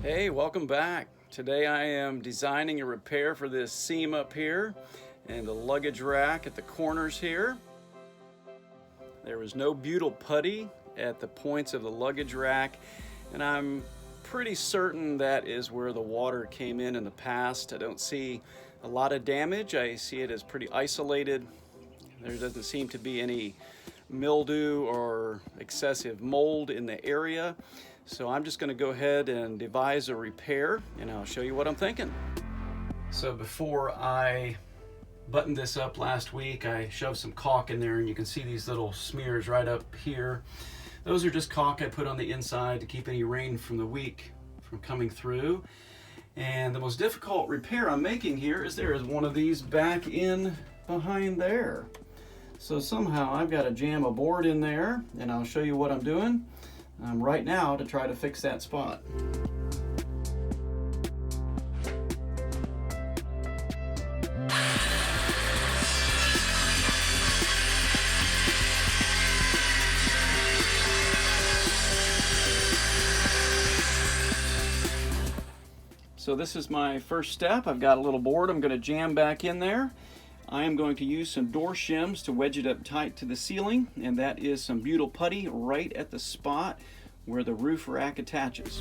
Hey, welcome back. Today I am designing a repair for this seam up here and the luggage rack at the corners here. There was no butyl putty at the points of the luggage rack, and I'm pretty certain that is where the water came in the past. I don't see a lot of damage. I see it as pretty isolated. There doesn't seem to be any mildew or excessive mold in the area. So I'm just going to go ahead and devise a repair, and I'll show you what I'm thinking. So before I buttoned this up last week, I shoved some caulk in there, and you can see these little smears right up here. Those are just caulk I put on the inside to keep any rain from the week from coming through. And the most difficult repair I'm making here is there is one of these back in behind there. So somehow I've got to jam a board in there, and I'll show you what I'm doing right now to try to fix that spot. So this is my first step. I've got a little board I'm going to jam back in there. I am going to use some door shims to wedge it up tight to the ceiling, and that is some butyl putty right at the spot where the roof rack attaches.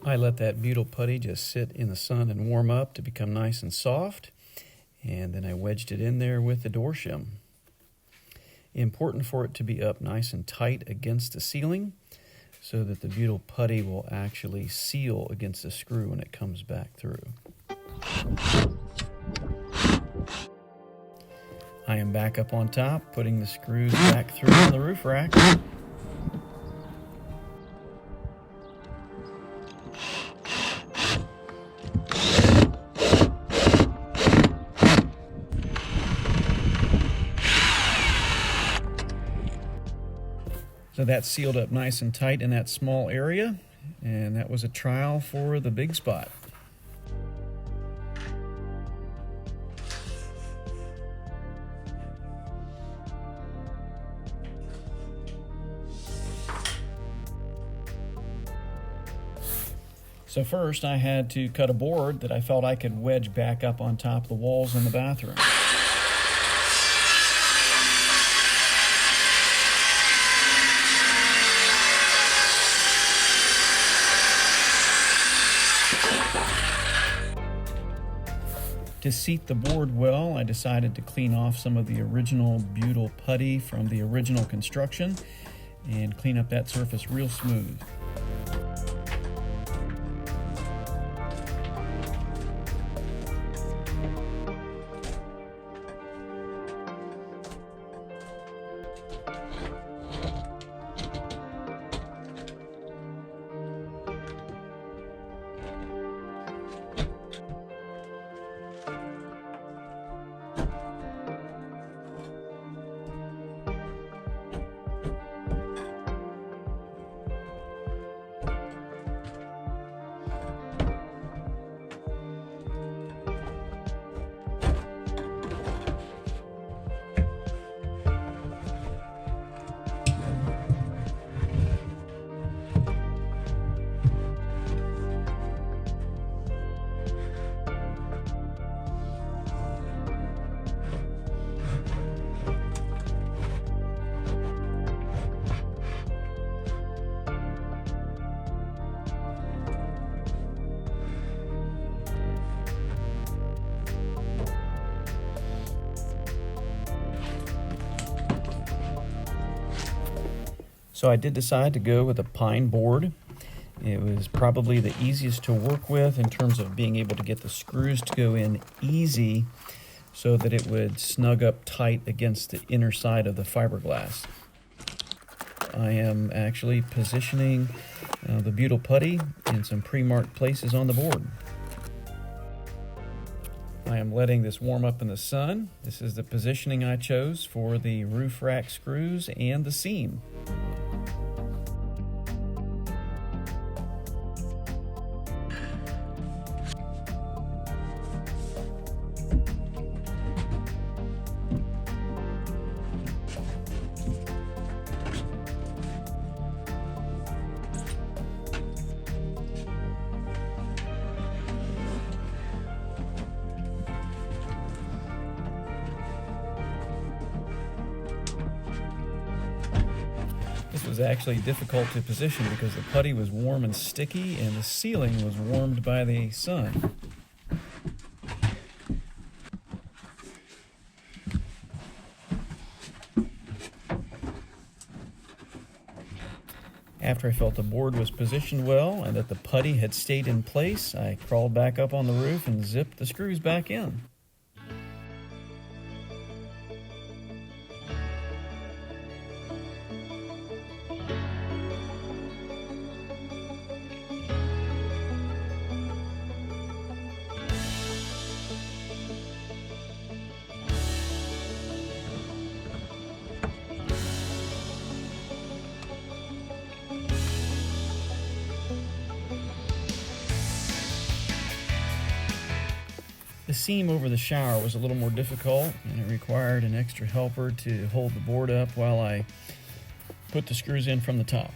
I let that butyl putty just sit in the sun and warm up to become nice and soft, and then I wedged it in there with the door shim. Important for it to be up nice and tight against the ceiling so that the butyl putty will actually seal against the screw when it comes back through. I am back up on top, putting the screws back through on the roof rack. So that's sealed up nice and tight in that small area, and that was a trial for the big spot. So first I had to cut a board that I felt I could wedge back up on top of the walls in the bathroom. To seat the board well, I decided to clean off some of the original butyl putty from the original construction and clean up that surface real smooth. So I did decide to go with a pine board. It was probably the easiest to work with in terms of being able to get the screws to go in easy so that it would snug up tight against the inner side of the fiberglass. I am actually positioning the butyl putty in some pre-marked places on the board. I am letting this warm up in the sun. This is the positioning I chose for the roof rack screws and the seam. was actually difficult to position because the putty was warm and sticky and the ceiling was warmed by the sun. After I felt the board was positioned well and that the putty had stayed in place, I crawled back up on the roof and zipped the screws back in. The seam over the shower was a little more difficult, and it required an extra helper to hold the board up while I put the screws in from the top.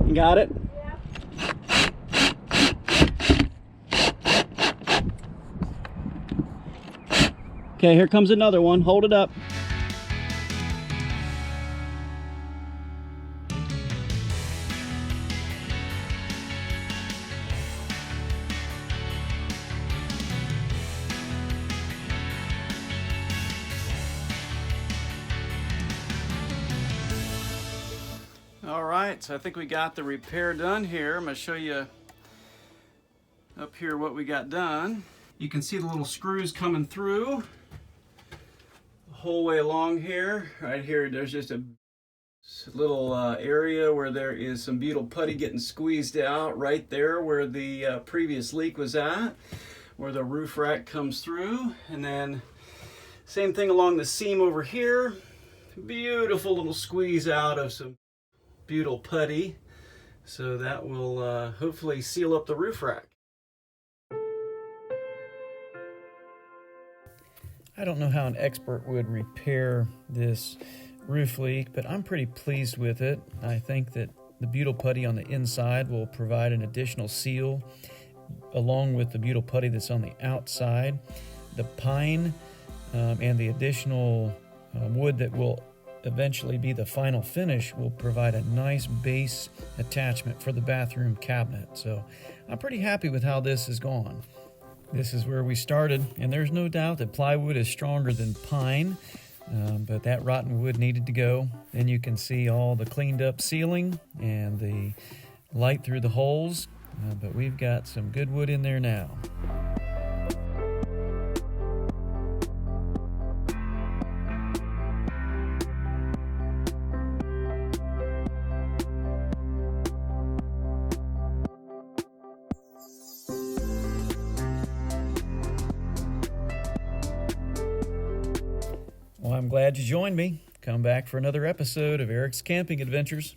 You got it? Yeah. Okay, here comes another one. Hold it up. All right, so I think we got the repair done here. I'm going to show you up here what we got done. You can see the little screws coming through the whole way along here. Right here, there's just a little area where there is some butyl putty getting squeezed out right there where the previous leak was at, where the roof rack comes through. And then same thing along the seam over here. Beautiful little squeeze out of some butyl putty, so that will hopefully seal up the roof rack. I don't know how an expert would repair this roof leak, but I'm pretty pleased with it. I think that the butyl putty on the inside will provide an additional seal along with the butyl putty that's on the outside. The pine and the additional wood that will eventually be the final finish will provide a nice base attachment for the bathroom cabinet. So I'm pretty happy with how this has gone. This is where we started, and there's no doubt that plywood is stronger than pine, but that rotten wood needed to go. Then you can see all the cleaned up ceiling and the light through the holes, but we've got some good wood in there now. Well, I'm glad you joined me. Come back for another episode of Eric's Camping Adventures.